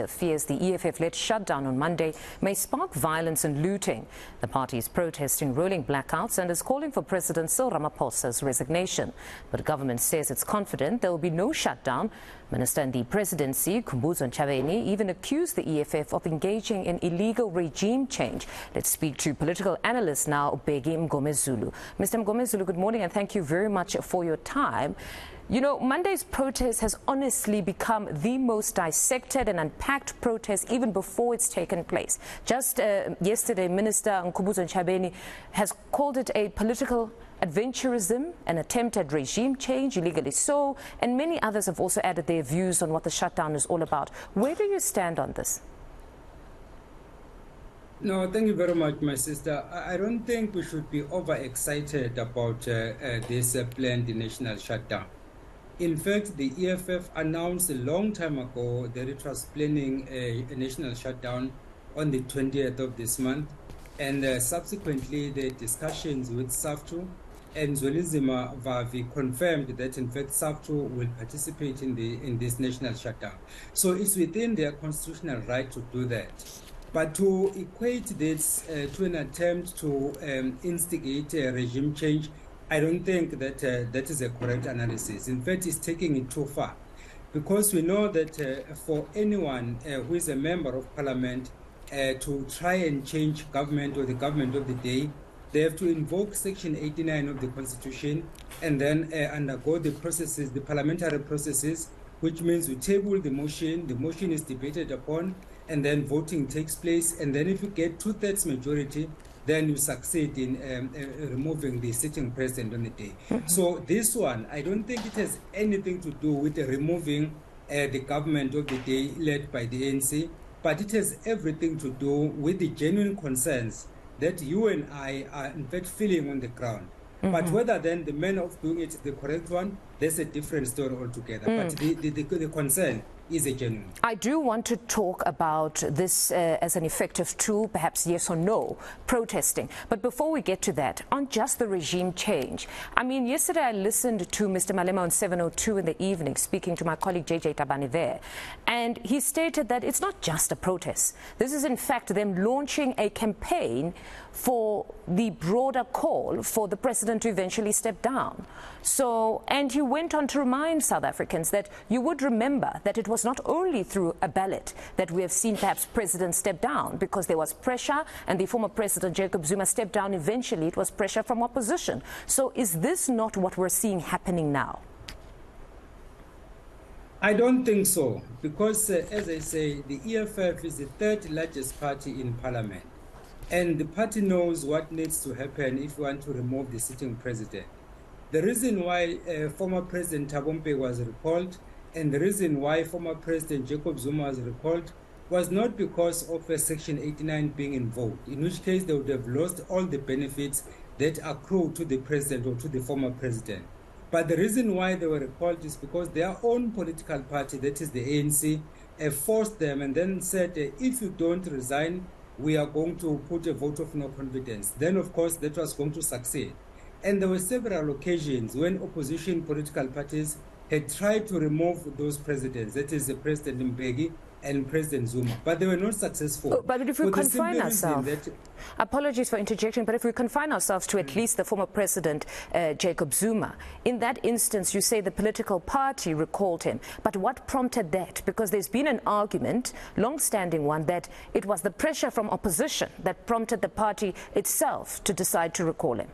Ramaphosa fears the EFF-led shutdown on Monday may spark violence and looting. The party is protesting rolling blackouts and is calling for President Cyril Ramaphosa's resignation. But government says it's confident there will be no shutdown. Minister in the presidency, Mngomezulu, even accused the EFF of engaging in illegal regime change. Let's speak to political analyst now, Bheki Mngomezulu. Mr. Mngomezulu, good morning and thank you very much for your time. You know, Monday's protest has honestly become the most dissected and unpacked protest even before it's taken place. Just yesterday, Minister Mngomezulu has called it a political adventurism, an attempt at regime change, illegally so, and many others have also added their views on what the shutdown is all about. Where do you stand on this? No, thank you very much, my sister. I don't think we should be overexcited about this planned national shutdown. In fact, the EFF announced a long time ago that it was planning a national shutdown on the 20th of this month, and subsequently the discussions with SAFTU and Zwelithini Vavi confirmed that in fact SAFTU will participate in this national shutdown. So it's within their constitutional right to do that. But to equate this to an attempt to instigate a regime change, I don't think that that is a correct analysis. In fact, it's taking it too far, because we know that for anyone who is a member of parliament to try and change government or the government of the day, they have to invoke Section 89 of the Constitution and then undergo the processes, the parliamentary processes, which means we table the motion is debated upon, and then voting takes place. And then if you get 2/3 majority, then you succeed in removing the sitting president on the day. So this one, I don't think it has anything to do with removing the government of the day led by the ANC, but it has everything to do with the genuine concerns that you and I are in fact feeling on the ground. But whether then the manner of doing it is the correct one, that's a different story altogether. But the concern is a genuine. I do want to talk about this as an effective tool, perhaps yes or no, protesting. But before we get to that, on just the regime change, I mean, yesterday I listened to Mr. Malema on 702 in the evening, speaking to my colleague JJ Tabane there, and he stated that it's not just a protest. This is in fact them launching a campaign for the broader call for the president to eventually step down. So, and he went on to remind South Africans that you would remember that it was not only through a ballot that we have seen perhaps presidents step down, because there was pressure and the former president Jacob Zuma stepped down eventually. It was pressure from opposition. So is this not what we're seeing happening now? I don't think so, because as I say, the EFF is the third largest party in parliament. And the party knows what needs to happen if we want to remove the sitting president. The reason why former President Thabo Mbeki was recalled, and the reason why former President Jacob Zuma was recalled, was not because of Section 89 being invoked, in which case they would have lost all the benefits that accrue to the president or to the former president. But the reason why they were recalled is because their own political party, that is the ANC, forced them and then said, if you don't resign, we are going to put a vote of no confidence. Then, of course, that was going to succeed. And there were several occasions when opposition political parties had tried to remove those presidents, that is, President Mbeki and President Zuma, but they were not successful. But if we confine ourselves, apologies for interjecting, but if we confine ourselves to at least the former president, Jacob Zuma, in that instance, you say the political party recalled him. But what prompted that? Because there's been an argument, long-standing one, that it was the pressure from opposition that prompted the party itself to decide to recall him.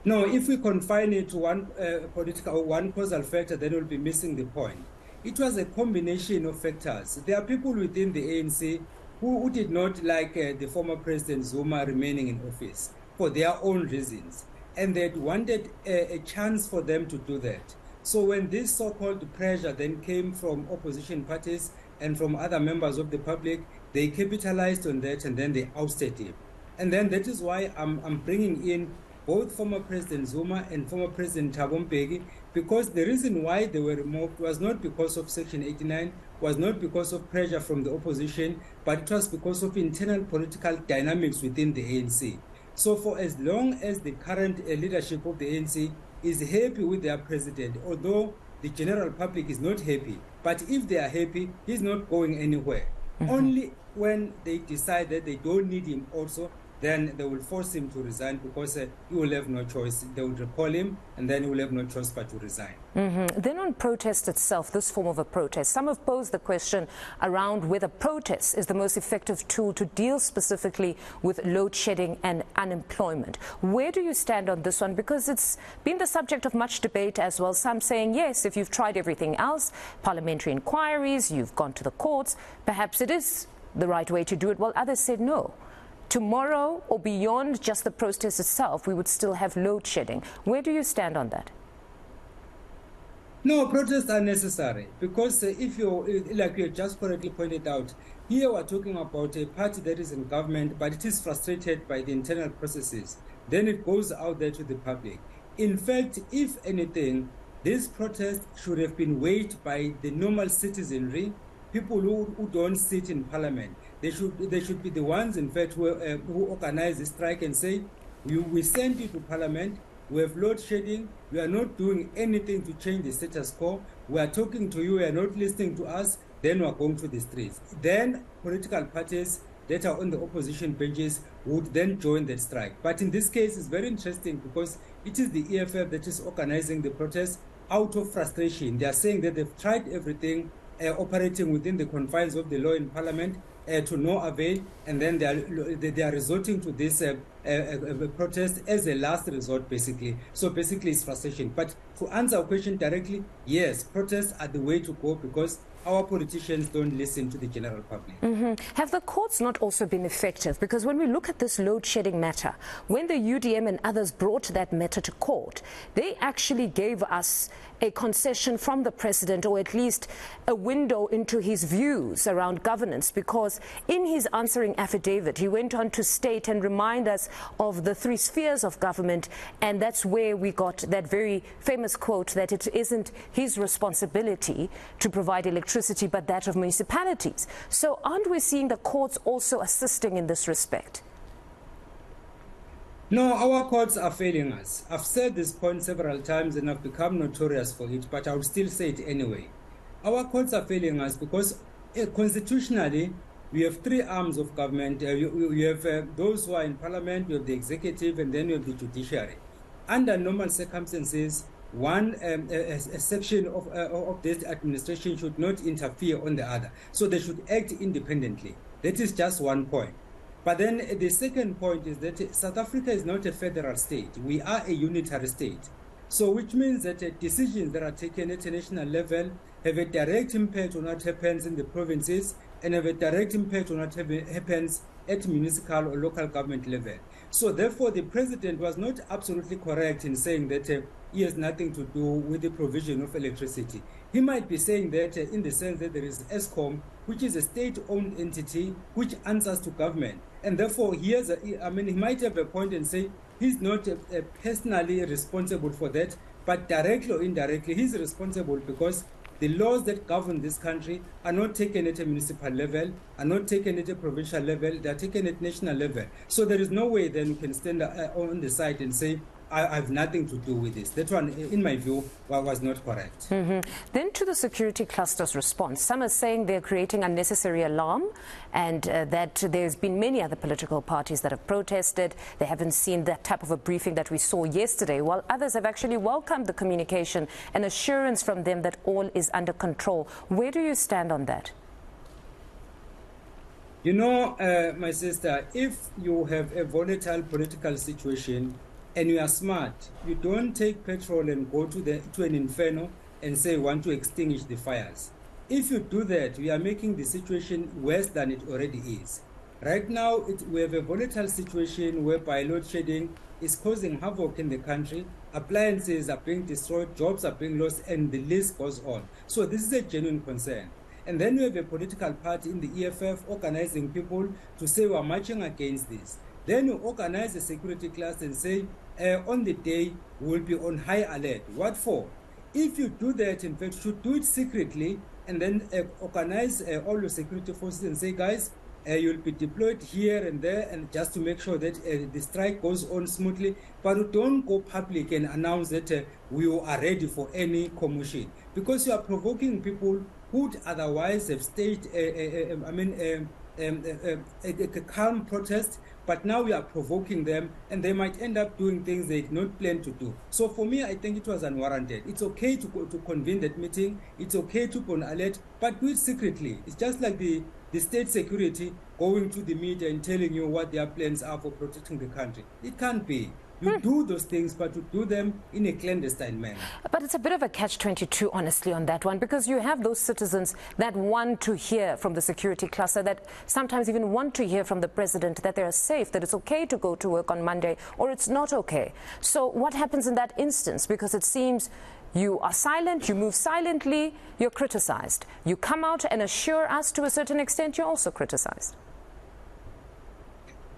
No, if we confine it to one one causal factor, then we'll be missing the point. It was a combination of factors. There are people within the ANC who did not like the former President Zuma remaining in office for their own reasons, and they wanted a chance for them to do that. So when this so-called pressure then came from opposition parties and from other members of the public, they capitalized on that and then they ousted him. And then that is why I'm bringing in both former President Zuma and former President Thabo Mbeki, because the reason why they were removed was not because of Section 89, was not because of pressure from the opposition, but it was because of internal political dynamics within the ANC. So for as long as the current leadership of the ANC is happy with their president, although the general public is not happy, But if they are happy, he's not going anywhere. Only when they decide that they don't need him also, then they will force him to resign, because he will have no choice. They will recall him, and then he will have no choice but to resign. Then on protest itself, this form of a protest, some have posed the question around whether protest is the most effective tool to deal specifically with load shedding and unemployment. Where do you stand on this one? Because it's been the subject of much debate as well. Some saying, yes, if you've tried everything else, parliamentary inquiries, you've gone to the courts, perhaps it is the right way to do it, while others said no. Tomorrow, or beyond just the protest itself, we would still have load shedding. Where do you stand on that? No, protests are necessary, because if you, like you just correctly pointed out, here we're talking about a party that is in government, but it is frustrated by the internal processes. Then it goes out there to the public. In fact, if anything, this protest should have been waged by the normal citizenry, people who don't sit in parliament. They should be the ones, in fact, who organize the strike and say, we send you to parliament, we have load shedding, we are not doing anything to change the status quo, we are talking to you, you are not listening to us, then we are going to the streets. Then political parties that are on the opposition benches would then join that strike. But in this case, it's very interesting, because it is the EFF that is organizing the protest out of frustration. They are saying that they've tried everything, operating within the confines of the law in parliament, to no avail, and then they are resorting to this protest as a last resort, basically. So basically it's frustration. But to answer our question directly, yes, protests are the way to go, because our politicians don't listen to the general public. Have the courts not also been effective? Because when we look at this load shedding matter, when the UDM and others brought that matter to court, they actually gave us a concession from the president, or at least a window into his views around governance, because in his answering affidavit, he went on to state and remind us of the three spheres of government, and that's where we got that very famous quote that it isn't his responsibility to provide electricity, but that of municipalities. So aren't we seeing the courts also assisting in this respect? No, our courts are failing us. I've said this point several times and I've become notorious for it, but I will still say it anyway. Our courts are failing us because constitutionally, we have three arms of government. You have those who are in parliament, you have the executive, and then you have the judiciary. Under normal circumstances, a section of this administration should not interfere on the other. So they should act independently. That is just one point. But then the second point is that South Africa is not a federal state. We are a unitary state. So which means that decisions that are taken at a national level have a direct impact on what happens in the provinces and have a direct impact on what happens at municipal or local government level. So therefore, the president was not absolutely correct in saying that he has nothing to do with the provision of electricity. He might be saying that in the sense that there is ESCOM, which is a state-owned entity which answers to government. And therefore, he might have a point and say he's not personally responsible for that, but directly or indirectly, he's responsible because the laws that govern this country are not taken at a municipal level, are not taken at a provincial level, they are taken at national level. So there is no way then you can stand on the side and say, I have nothing to do with this. That one, in my view, was not correct. Then to the security cluster's response, some are saying they're creating unnecessary alarm and that there's been many other political parties that have protested. They haven't seen that type of a briefing that we saw yesterday, while others have actually welcomed the communication and assurance from them that all is under control. Where do you stand on that? You know, my sister, if you have a volatile political situation, and you are smart, you don't take petrol and go to an inferno and say you want to extinguish the fires. If you do that, we are making the situation worse than it already is. Right now, we have a volatile situation whereby load shedding is causing havoc in the country. Appliances are being destroyed, jobs are being lost, and the list goes on. So this is a genuine concern. And then we have a political party in the EFF organizing people to say we are marching against this. Then you organize a security class and say, on the day, we will be on high alert. What for? If you do that, in fact, you should do it secretly and then organize all your security forces and say, guys, you'll be deployed here and there, and just to make sure that the strike goes on smoothly. But don't go public and announce that we are ready for any commotion, because you are provoking people could otherwise have staged a calm protest, but now we are provoking them, and they might end up doing things they did not plan to do. So for me, I think it was unwarranted. It's okay to convene that meeting. It's okay to put an alert, but do it secretly. It's just like the state security going to the media and telling you what their plans are for protecting the country. It can't be. You do those things, but you do them in a clandestine manner. But it's a bit of a catch-22, honestly, on that one, because you have those citizens that want to hear from the security cluster, that sometimes even want to hear from the president that they are safe, that it's okay to go to work on Monday, or it's not okay. So what happens in that instance? Because it seems you are silent, you move silently, you're criticized. You come out and assure us to a certain extent, you're also criticized.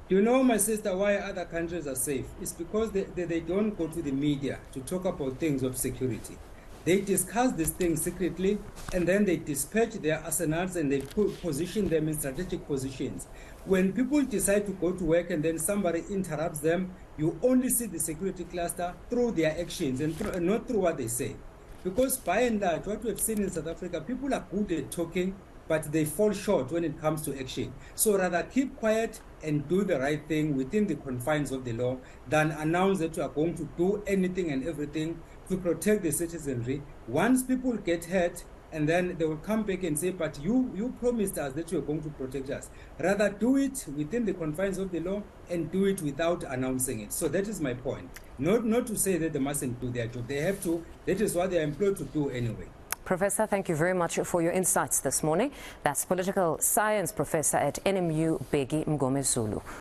You know, my sister, why other countries are safe? It's because they don't go to the media to talk about things of security. They discuss these things secretly, and then they dispatch their arsenals and they position them in strategic positions. When people decide to go to work and then somebody interrupts them, you only see the security cluster through their actions and not through what they say. Because by and large, what we have seen in South Africa, people are good at talking, but they fall short when it comes to action. So rather keep quiet and do the right thing within the confines of the law than announce that you are going to do anything and everything to protect the citizenry. Once people get hurt, and then they will come back and say, but you promised us that you are going to protect us. Rather do it within the confines of the law and do it without announcing it. So that is my point. Not to say that they mustn't do their job. They have to. That is what they are employed to do anyway. Professor, thank you very much for your insights this morning. That's political science professor at NMU, Bheki Mngomezulu.